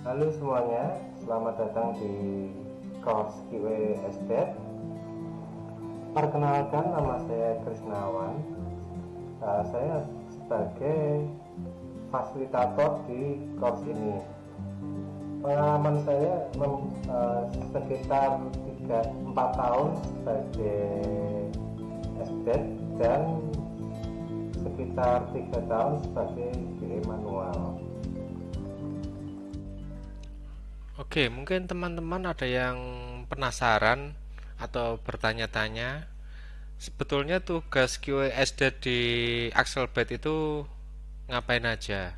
Halo semuanya, selamat datang di course QA Estate. Perkenalkan, nama saya Krisnawan. Saya sebagai fasilitator di course ini. Pengalaman saya sekitar 3-4 tahun sebagai estate dan sekitar 3 tahun sebagai QA manual. Oke, mungkin teman-teman ada yang penasaran atau bertanya-tanya, sebetulnya tugas QA di Axelbed itu ngapain aja?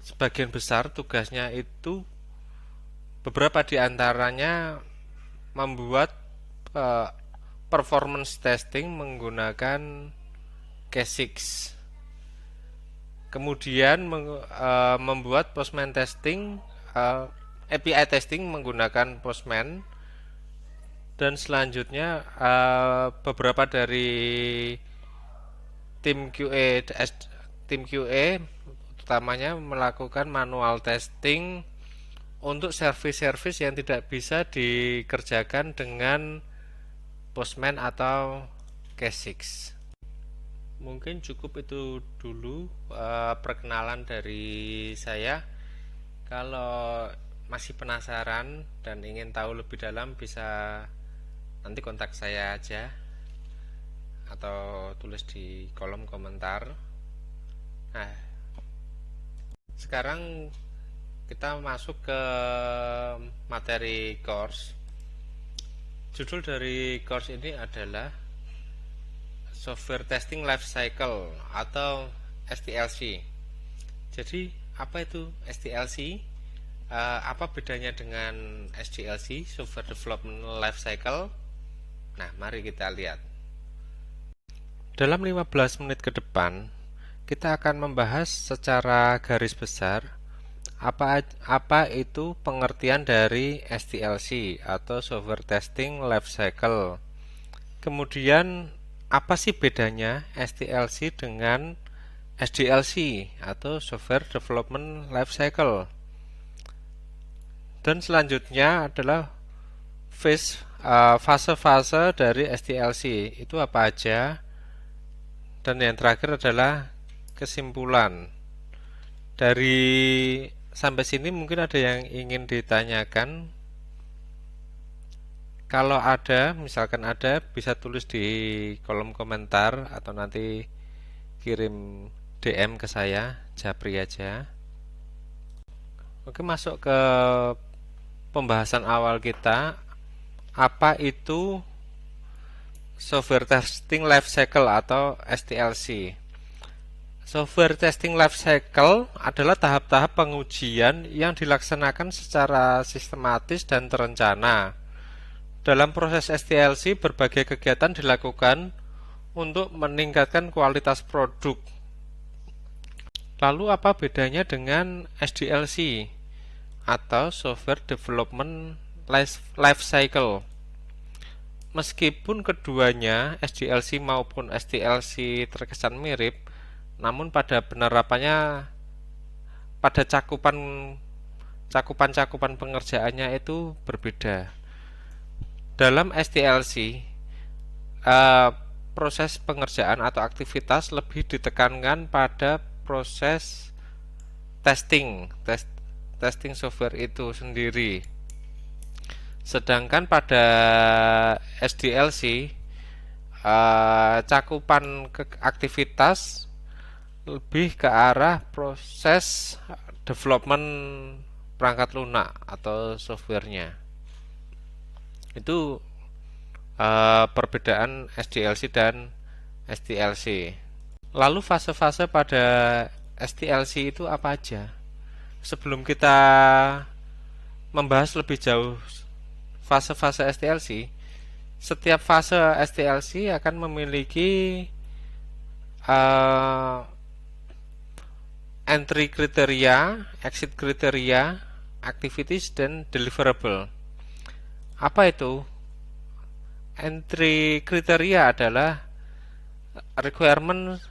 Sebagian besar tugasnya itu beberapa di antaranya membuat eh, performance testing menggunakan K6. Kemudian membuat Postman testing, API testing menggunakan Postman, dan selanjutnya beberapa dari tim QA utamanya melakukan manual testing untuk service-service yang tidak bisa dikerjakan dengan Postman atau K6. Mungkin cukup itu dulu perkenalan dari saya. Kalau masih penasaran dan ingin tahu lebih dalam, bisa nanti kontak saya aja atau tulis di kolom komentar. Nah, sekarang kita masuk ke materi course. Judul dari course ini adalah Software Testing Life Cycle atau STLC. Jadi apa itu STLC? Apa bedanya dengan SDLC, Software Development Life Cycle? Nah, mari kita lihat. Dalam 15 menit ke depan, kita akan membahas secara garis besar apa itu pengertian dari STLC atau Software Testing Life Cycle. Kemudian apa sih bedanya STLC dengan SDLC atau Software Development Life Cycle? Dan selanjutnya adalah fase-fase dari STLC itu apa aja? Dan yang terakhir adalah kesimpulan. Dari sampai sini mungkin ada yang ingin ditanyakan. Kalau ada, misalkan ada, bisa tulis di kolom komentar atau nanti kirim DM ke saya, Japri aja. Oke, masuk ke pembahasan awal kita. Apa itu Software Testing Life Cycle atau STLC? Software Testing Life Cycle adalah tahap-tahap pengujian yang dilaksanakan secara sistematis dan terencana. Dalam proses STLC, berbagai kegiatan dilakukan untuk meningkatkan kualitas produk. Lalu apa bedanya dengan SDLC atau Software Development Life Cycle? Meskipun keduanya, SDLC maupun SDLC, terkesan mirip, namun pada penerapannya, pada cakupan pengerjaannya itu berbeda. Dalam SDLC, proses pengerjaan atau aktivitas lebih ditekankan pada proses testing software itu sendiri. Sedangkan pada SDLC, cakupan aktivitas lebih ke arah proses development perangkat lunak atau softwarenya. Itu perbedaan SDLC dan STLC. Lalu fase-fase pada STLC itu apa aja? Sebelum kita membahas lebih jauh fase-fase STLC, setiap fase STLC akan memiliki entry kriteria, exit kriteria, activities, dan deliverable. Apa itu? Entry kriteria adalah requirement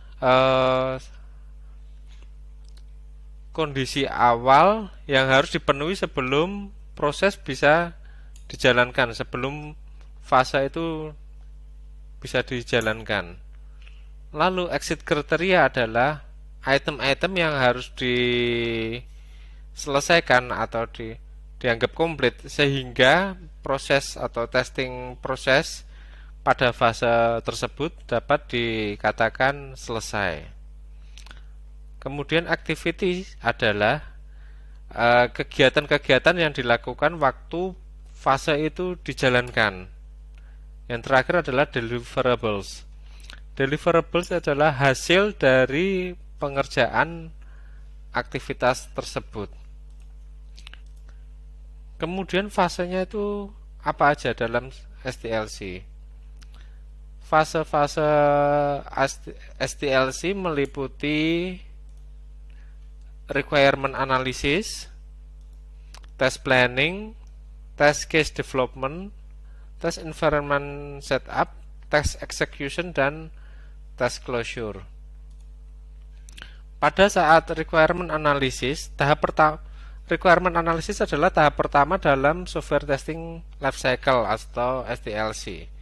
kondisi awal yang harus dipenuhi sebelum proses bisa dijalankan, sebelum fase itu bisa dijalankan. Lalu exit kriteria adalah item-item yang harus diselesaikan atau dianggap komplit sehingga proses atau testing proses pada fase tersebut dapat dikatakan selesai. Kemudian activity adalah kegiatan-kegiatan yang dilakukan waktu fase itu dijalankan. Yang terakhir adalah deliverables. Deliverables adalah hasil dari pengerjaan aktivitas tersebut. Kemudian fasenya itu apa aja dalam SDLC? Fase-fase SDLC meliputi requirement analysis, test planning, test case development, test environment setup, test execution, dan test closure. Pada saat requirement analysis, requirement analysis adalah tahap pertama dalam software testing lifecycle atau SDLC.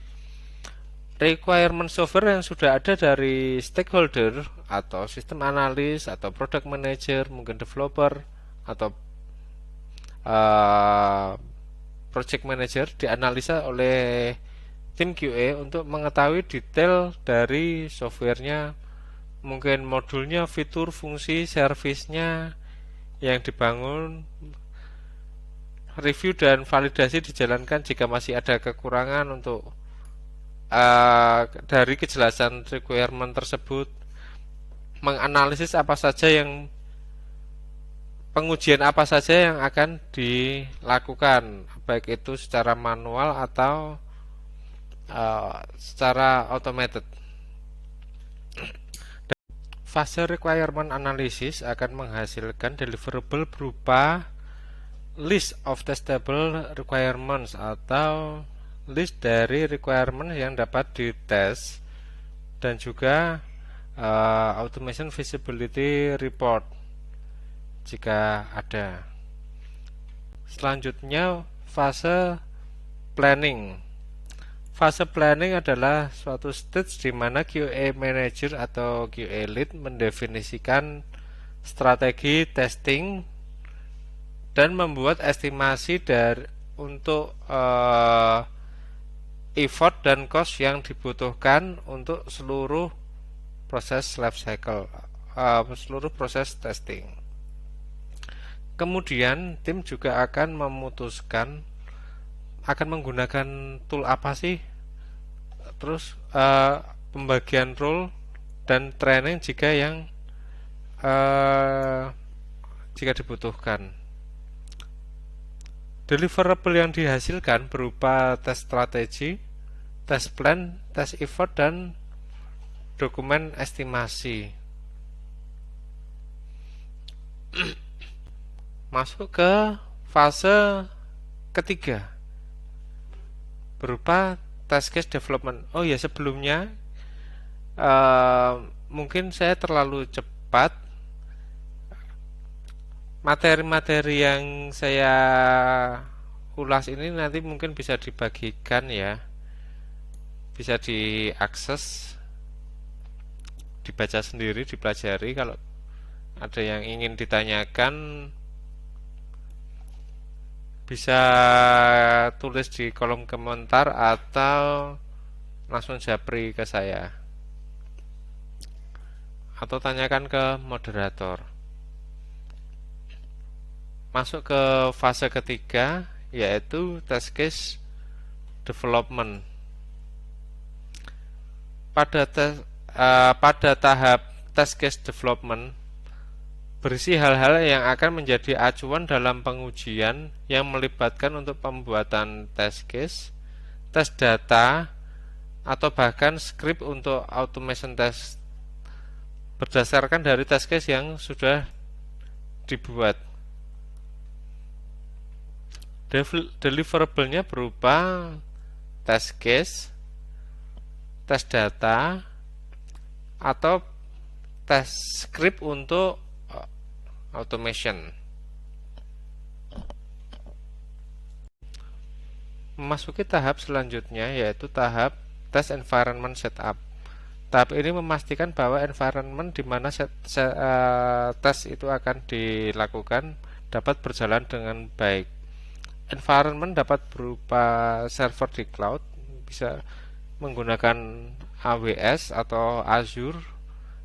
Requirement software yang sudah ada dari stakeholder atau sistem analis atau product manager, mungkin developer atau project manager dianalisa oleh tim QA untuk mengetahui detail dari softwarenya, mungkin modulnya, fitur, fungsi, servisnya yang dibangun. Review dan validasi dijalankan jika masih ada kekurangan untuk dari kejelasan requirement tersebut, menganalisis apa saja yang pengujian apa saja yang akan dilakukan, baik itu secara manual atau secara automated. Fase requirement analysis akan menghasilkan deliverable berupa list of testable requirements atau list dari requirement yang dapat dites, dan juga automation feasibility report jika ada. Selanjutnya fase planning. Fase planning adalah suatu stage di mana QA manager atau QA lead mendefinisikan strategi testing dan membuat estimasi untuk effort dan cost yang dibutuhkan untuk seluruh proses life cycle, seluruh proses testing. Kemudian tim juga akan memutuskan akan menggunakan tool apa sih, terus pembagian role dan training jika dibutuhkan. Deliverable yang dihasilkan berupa tes strategi, tes plan, tes effort, dan dokumen estimasi. Masuk ke fase ketiga berupa test case development. Oh ya, sebelumnya mungkin saya terlalu cepat. Materi-materi yang saya ulas ini nanti mungkin bisa dibagikan ya, bisa diakses, dibaca sendiri, dipelajari. Kalau ada yang ingin ditanyakan bisa tulis di kolom komentar atau langsung japri ke saya atau tanyakan ke moderator. Masuk ke fase ketiga, yaitu test case development. Pada tahap test case development berisi hal-hal yang akan menjadi acuan dalam pengujian yang melibatkan untuk pembuatan test case, tes data, atau bahkan script untuk automation test berdasarkan dari test case yang sudah dibuat. Deliverable-nya berupa test case, tes data, atau tes script untuk automation. Memasuki tahap selanjutnya yaitu tahap test environment setup. Tahap ini memastikan bahwa environment di mana tes itu akan dilakukan dapat berjalan dengan baik. Environment dapat berupa server di cloud, bisa menggunakan AWS atau Azure,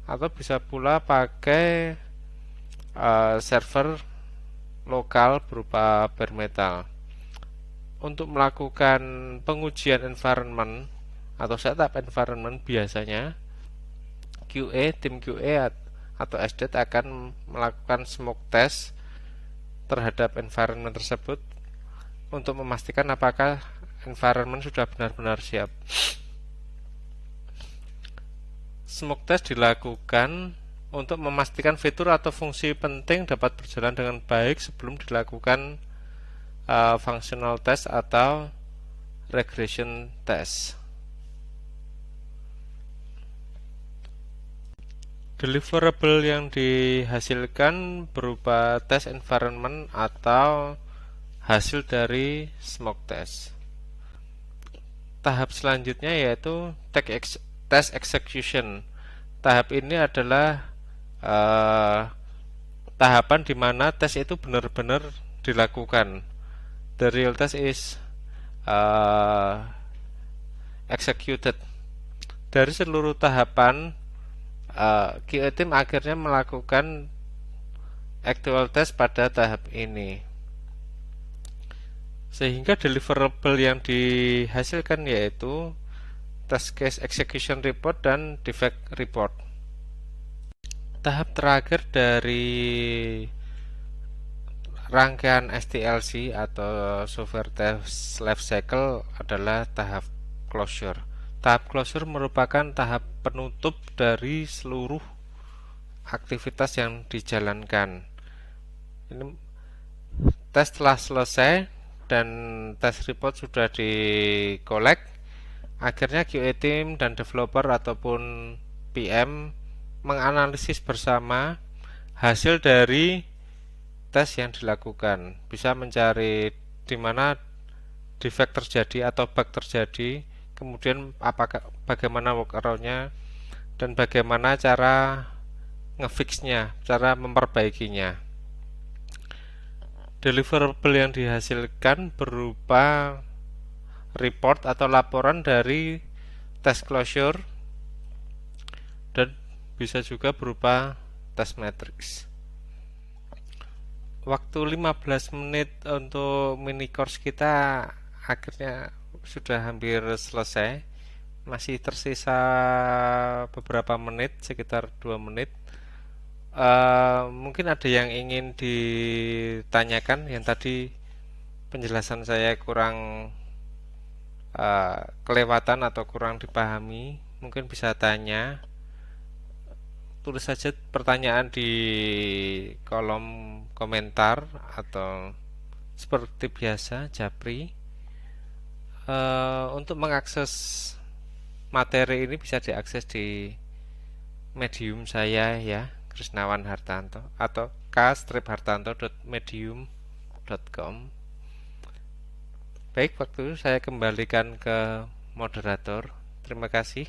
atau bisa pula pakai server lokal berupa bare metal. Untuk melakukan pengujian environment atau setup environment, biasanya tim QA atau SDET akan melakukan smoke test terhadap environment tersebut untuk memastikan apakah environment sudah benar-benar siap. Smoke test dilakukan untuk memastikan fitur atau fungsi penting dapat berjalan dengan baik sebelum dilakukan functional test atau regression test. Deliverable yang dihasilkan berupa test environment atau hasil dari smoke test. Tahap selanjutnya yaitu test execution. Tahap ini adalah tahapan di mana tes itu benar-benar dilakukan. The real test is executed. Dari seluruh tahapan, QA team akhirnya melakukan actual test pada tahap ini, sehingga deliverable yang dihasilkan yaitu test case execution report dan defect report. Tahap terakhir dari rangkaian STLC atau software test life cycle adalah tahap closure. Tahap closure merupakan tahap penutup dari seluruh aktivitas yang dijalankan. Ini tes telah selesai dan test report sudah di-collect. Akhirnya QA team dan developer ataupun PM menganalisis bersama hasil dari tes yang dilakukan, bisa mencari di mana defect terjadi atau bug terjadi, kemudian bagaimana workaround-nya dan bagaimana cara ngefixnya, cara memperbaikinya. Deliverable yang dihasilkan berupa report atau laporan dari test closure dan bisa juga berupa test matrix. Waktu 15 menit untuk mini course kita akhirnya sudah hampir selesai. Masih tersisa beberapa menit, sekitar 2 menit. Mungkin ada yang ingin ditanyakan, yang tadi penjelasan saya kurang kelewatan atau kurang dipahami, mungkin bisa tanya. Tulis saja pertanyaan di kolom komentar atau seperti biasa Japri. Untuk mengakses materi ini bisa diakses di Medium saya ya, Krisnawan Hartanto atau k-hartanto.medium.com. Baik, waktu saya kembalikan ke moderator. Terima kasih.